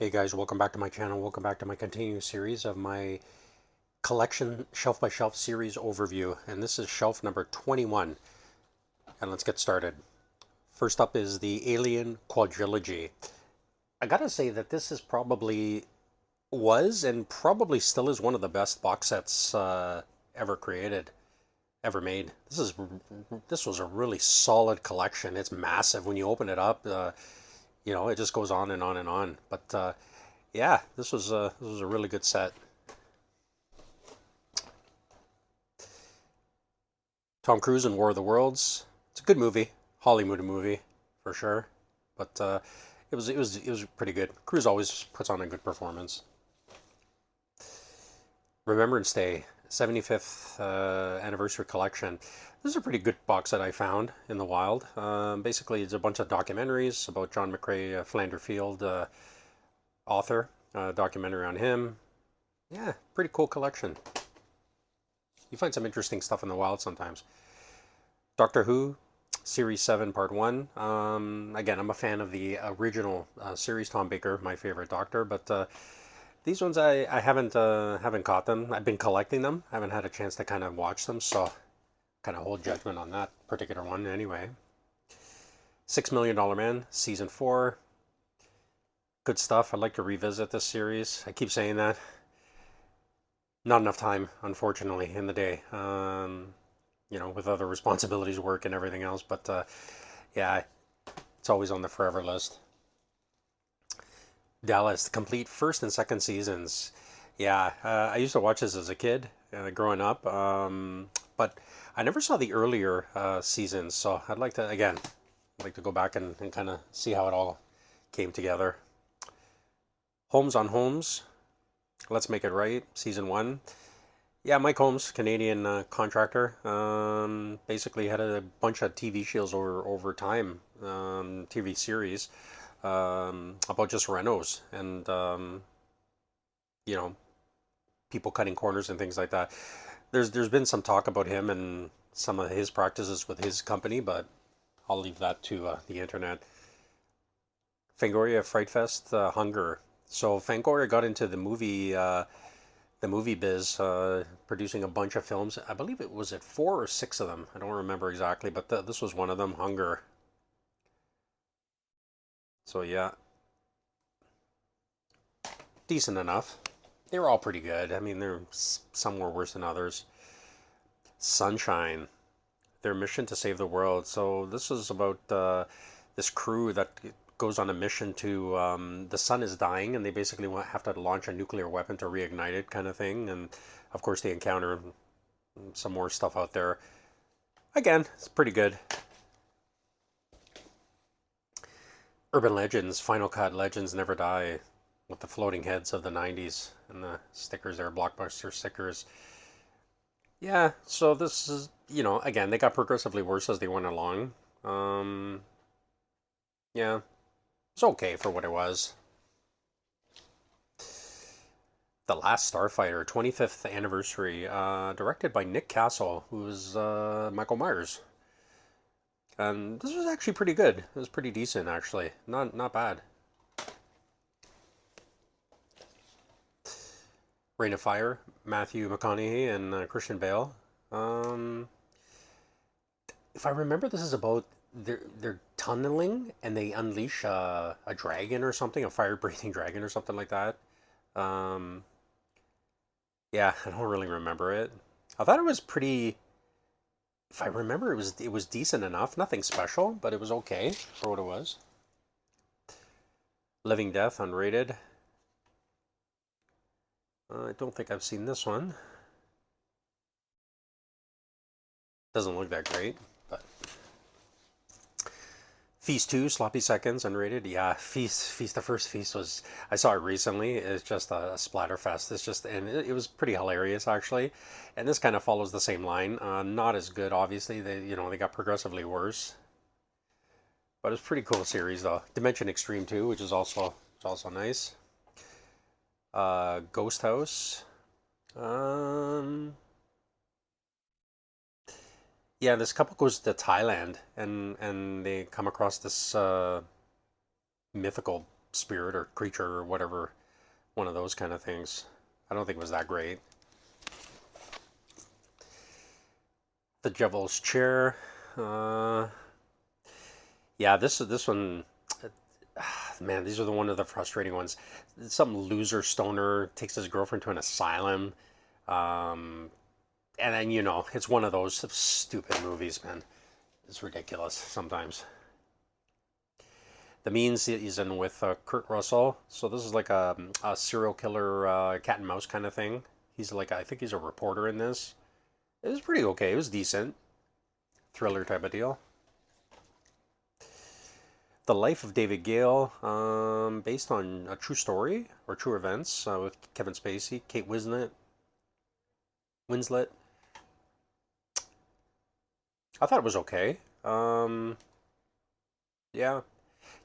Hey guys, welcome back to my channel. Welcome back to my continuing series of my collection shelf by shelf series overview. And this is shelf number 21. And let's get started. First up is the Alien Quadrilogy. I gotta say that this is probably was and probably still is one of the best box sets ever created, ever made. This was a really solid collection. It's massive. When you open it up, it just goes on and on and on. But yeah, this was a really good set. Tom Cruise in War of the Worlds. It's a good movie, Hollywood movie for sure, but it was pretty good. Cruise always puts on a good performance. Remembrance Day, 75th anniversary collection. This is a pretty good box that I found in the wild. Basically, it's a bunch of documentaries about John McCrae, Philander Field, author, documentary on him. Yeah, pretty cool collection. You find some interesting stuff in the wild sometimes. Doctor Who, Series 7, Part 1. Again, I'm a fan of the original series, Tom Baker, my favorite Doctor, but these ones I haven't caught them. I've been collecting them. I haven't had a chance to kind of watch them, so kind of hold judgment on that particular one anyway. $6 Million Man, Season 4. Good stuff. I'd like to revisit this series. I keep saying that. Not enough time, unfortunately, in the day. With other responsibilities, work, and everything else. But yeah, it's always on the forever list. Dallas, the complete first and second seasons. Yeah, I used to watch this as a kid, growing up, but I never saw the earlier seasons. So I'd like to go back and kind of see how it all came together. Holmes on Holmes, Let's Make It Right, Season 1. Yeah, Mike Holmes, Canadian contractor, basically had a bunch of TV shows over time, TV series, about just renos and you know people cutting corners and things like that. There's been some talk about him and some of his practices with his company, but I'll leave that to the internet. Fangoria Fright Fest, Hunger. So Fangoria got into the movie biz, producing a bunch of films. I believe it was at 4 or 6 of them. I don't remember exactly, but this was one of them, Hunger. So yeah, decent enough. They were all pretty good. I mean, some were worse than others. Sunshine, their mission to save the world. So this is about this crew that goes on a mission to the sun is dying, and they basically have to launch a nuclear weapon to reignite it, kind of thing. And of course, they encounter some more stuff out there. Again, it's pretty good. Urban Legends, Final Cut Legends Never Die, with the floating heads of the 90s and the stickers there, blockbuster stickers. Yeah, so this is, again, they got progressively worse as they went along. Um, yeah, it's okay for what it was. The Last Starfighter, 25th anniversary, directed by Nick Castle, who's Michael Myers. And this was actually pretty good. It was pretty decent, actually. Not bad. Reign of Fire, Matthew McConaughey and Christian Bale. Um, if I remember, this is about they're tunneling and they unleash a dragon or something, a fire breathing dragon or something like that. Um, yeah, I don't really remember it. I thought it was pretty. If I remember, it was decent enough. Nothing special, but it was okay for what it was. Living Death, unrated. I don't think I've seen this one. Doesn't look that great, but Feast 2, Sloppy Seconds, unrated. Yeah, Feast. The first Feast was, I saw it recently. It's just a splatter fest. And it was pretty hilarious actually. And this kind of follows the same line. Not as good, obviously. They got progressively worse, but it's pretty cool series though. Dimension Extreme 2, which is also nice. Ghost House. Um, yeah, this couple goes to Thailand and they come across this mythical spirit or creature or whatever, one of those kind of things. I don't think it was that great. The Devil's Chair. Uh, yeah, this one, man, these are one of the frustrating ones. Some loser stoner takes his girlfriend to an asylum, um, and then it's one of those stupid movies, man. It's ridiculous sometimes. The Means is in with Kurt Russell, so this is like a serial killer cat and mouse kind of thing. He's like, I think he's a reporter in this. It was pretty okay. It was decent, thriller type of deal. The Life of David Gale, based on a true story or true events with Kevin Spacey, Kate Winslet. I thought it was okay. Yeah,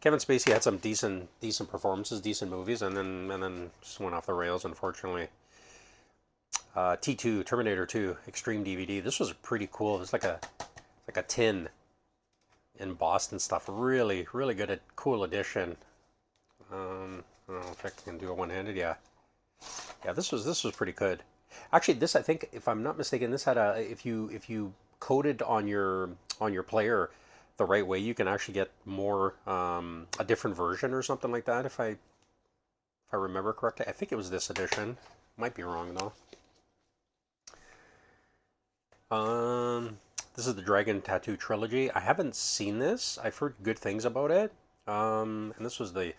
Kevin Spacey had some decent performances, decent movies, and then just went off the rails, unfortunately. T2, Terminator 2, Extreme DVD. This was pretty cool. It's like a tin in Boston stuff. Really, really good, cool edition. I don't know if I can do a one-handed. Yeah, yeah. This was pretty good. Actually, this, I think, if I'm not mistaken, this had a if you coded on your player the right way, you can actually get more a different version or something like that. If I remember correctly, I think it was this edition. Might be wrong though. This is the Dragon Tattoo Trilogy. I haven't seen this. I've heard good things about it. And this was the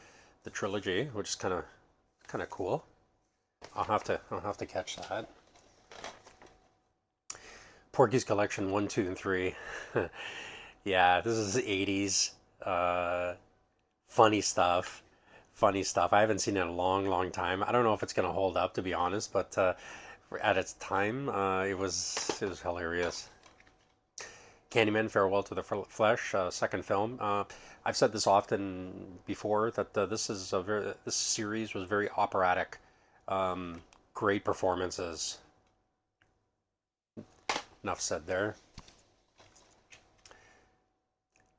trilogy, which is kind of cool. I'll have to catch that. Porky's Collection 1, 2, and 3. Yeah, this is the 80s. Funny stuff. Funny stuff. I haven't seen it in a long, long time. I don't know if it's gonna hold up, to be honest, but at its time, it was hilarious. Candyman: Farewell to the Flesh, second film. I've said this often before that this series was very operatic. Great performances. Enough said there.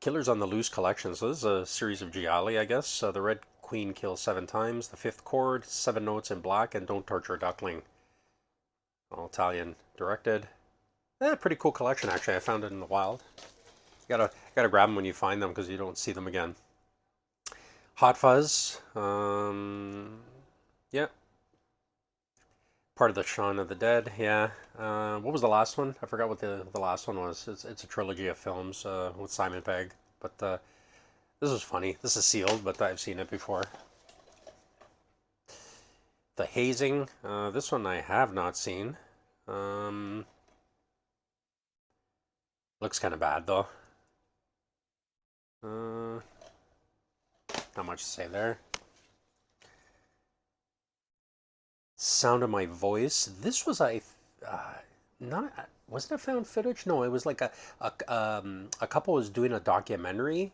Killers on the Loose collection. So this is a series of gialli, I guess. The Red Queen kills 7 times. The Fifth Chord, Seven Notes in Black, and Don't Torture a Duckling. All Italian directed. Pretty cool collection, actually. I found it in the wild. You gotta grab them when you find them because you don't see them again. Hot Fuzz. Yeah. Part of the Shaun of the Dead. Yeah. What was the last one? I forgot what the last one was. It's a trilogy of films with Simon Pegg. But this was funny. This is sealed, but I've seen it before. The Hazing. This one I have not seen. Looks kind of bad though. Not much to say there. Sound of My Voice. This was not wasn't it found footage? No, it was like a couple was doing a documentary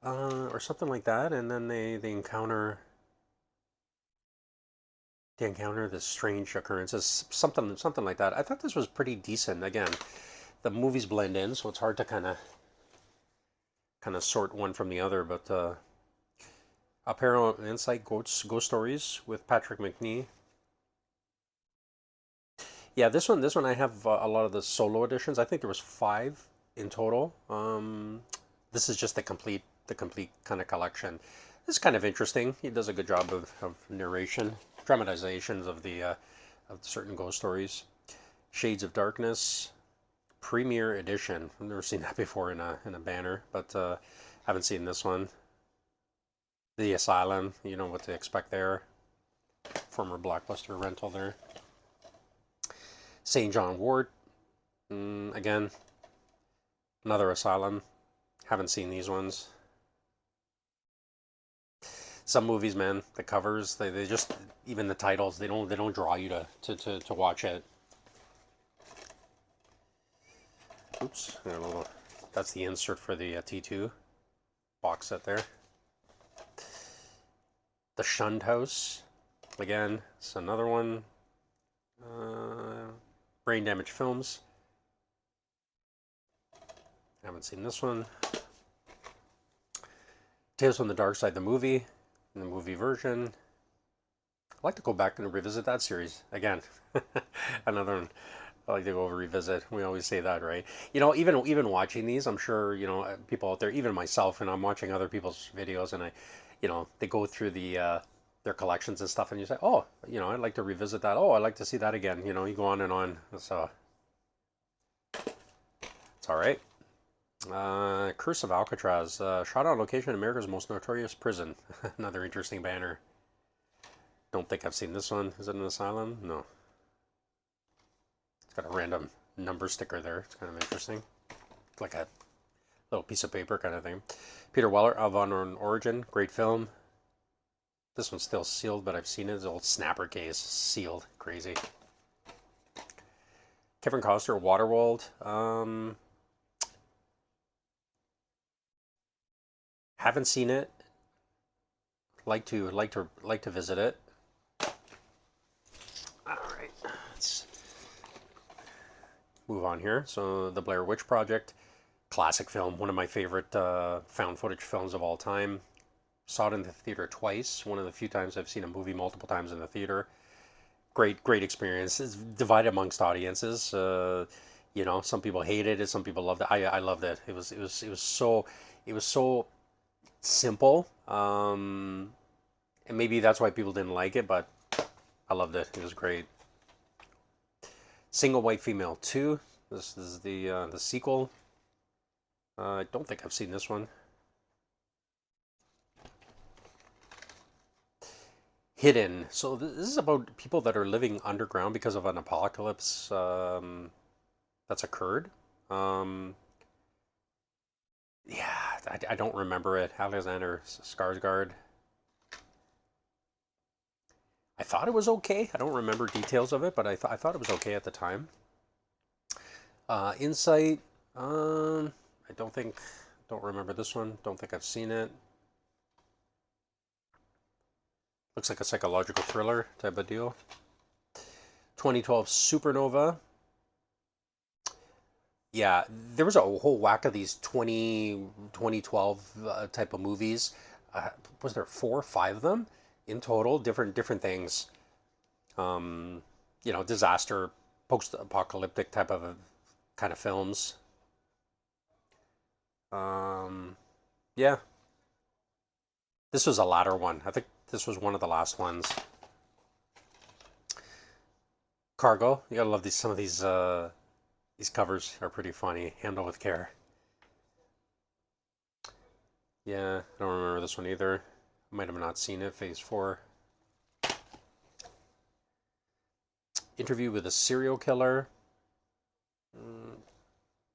or something like that, and then they encounter this strange occurrences, something like that. I thought this was pretty decent. Again, the movies blend in, so it's hard to kind of sort one from the other. But Paranormal Insight Ghost Stories with Patrick Macnee. Yeah, this one I have a lot of the solo editions. I think there was 5 in total. This is just the complete kind of collection. It's kind of interesting. He does a good job of narration, dramatizations of certain ghost stories. Shades of Darkness, Premiere Edition. I've never seen that before in a banner, but haven't seen this one. The Asylum, you know what to expect there. Former Blockbuster rental there. St. John Wort, again, another Asylum. Haven't seen these ones. Some movies, man, the covers, they just, even the titles, they don't draw you to watch it. Oops, that's the insert for the T2 box set there. The Shunned House, again, it's another one. Brain Damage Films. Haven't seen this one. Tales from the Dark Side, the movie. in the movie version. I'd like to go back and revisit that series again. Another one I like to go revisit. We always say that, right? Even watching these, I'm sure people out there, even myself, and I'm watching other people's videos, and they go through their collections and stuff, and you say, oh, I'd like to revisit that. Oh, I'd like to see that again. You go on and on. So it's all right. Curse of Alcatraz, shot on location in America's most notorious prison. Another interesting banner. Don't think I've seen this one. Is it an asylum? No. It's got a random number sticker there. It's kind of interesting. Like a little piece of paper kind of thing. Peter Weller, Of Unknown Origin. Great film. This one's still sealed, but I've seen it. It's an old snapper case. Sealed. Crazy. Kevin Costner, Waterworld. Haven't seen it. Like to visit it. All right, let's move on here. So, The Blair Witch Project, classic film, one of my favorite found footage films of all time. Saw it in the theater twice. One of the few times I've seen a movie multiple times in the theater. Great experience. It's divided amongst audiences. Some people hated it, some people loved it. I loved it. It was so simple. And maybe that's why people didn't like it, but I loved it. It was great. Single White Female 2. This is the sequel. I don't think I've seen this one. Hidden. So this is about people that are living underground because of an apocalypse that's occurred. Yeah, I don't remember it. Alexander Skarsgård. I thought it was okay. I don't remember details of it, but I thought it was okay at the time. Insight. I don't remember this one. Don't think I've seen it. Looks like a psychological thriller type of deal. 2012 Supernova. Yeah, there was a whole whack of these 2012 type of movies. Was there 4 or 5 of them in total? Different things. Disaster, post-apocalyptic type of kind of films. Yeah, this was a latter one. I think this was one of the last ones. Cargo. You gotta love these. Some of these covers are pretty funny. Handle with care. Yeah, I don't remember this one either. Might have not seen it. Phase 4. Interview with a Serial Killer.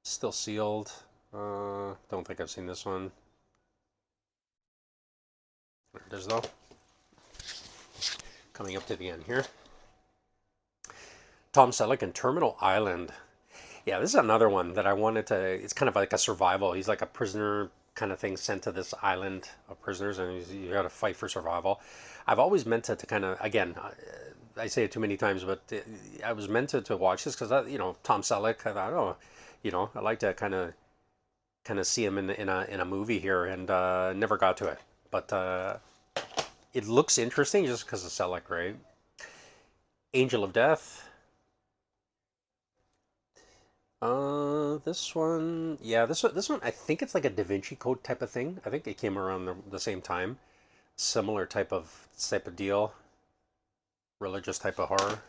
Still sealed. Don't think I've seen this one. There it is though. Coming up to the end here. Tom Selleck and Terminal Island. Yeah, this is another one that I wanted to. It's kind of like a survival. He's like a prisoner kind of thing sent to this island of prisoners, and you got to fight for survival. I've always meant to kind of, again, I say it too many times, but I was meant to watch this because Tom Selleck. I thought, I'd like to kind of see him in a movie here, and never got to it. But it looks interesting just because of Selleck, right? Angel of Death. This one, yeah, this one, I think it's like a Da Vinci Code type of thing. I think it came around the same time. Similar type of deal. Religious type of horror.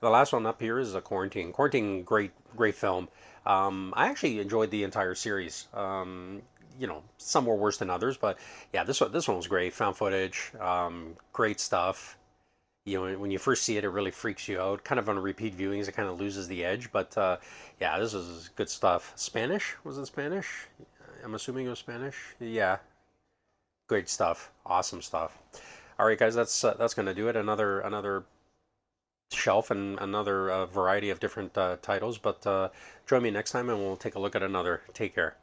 The last one up here is a Quarantine. Quarantine, great film. I actually enjoyed the entire series. Some were worse than others, but yeah, this one was great. Found footage, great stuff. When you first see it, it really freaks you out. Kind of on repeat viewings, it kind of loses the edge. But yeah, this is good stuff. Spanish? Was it Spanish? I'm assuming it was Spanish. Yeah, great stuff. Awesome stuff. All right, guys, that's going to do it. Another shelf and another variety of different titles. But join me next time, and we'll take a look at another. Take care.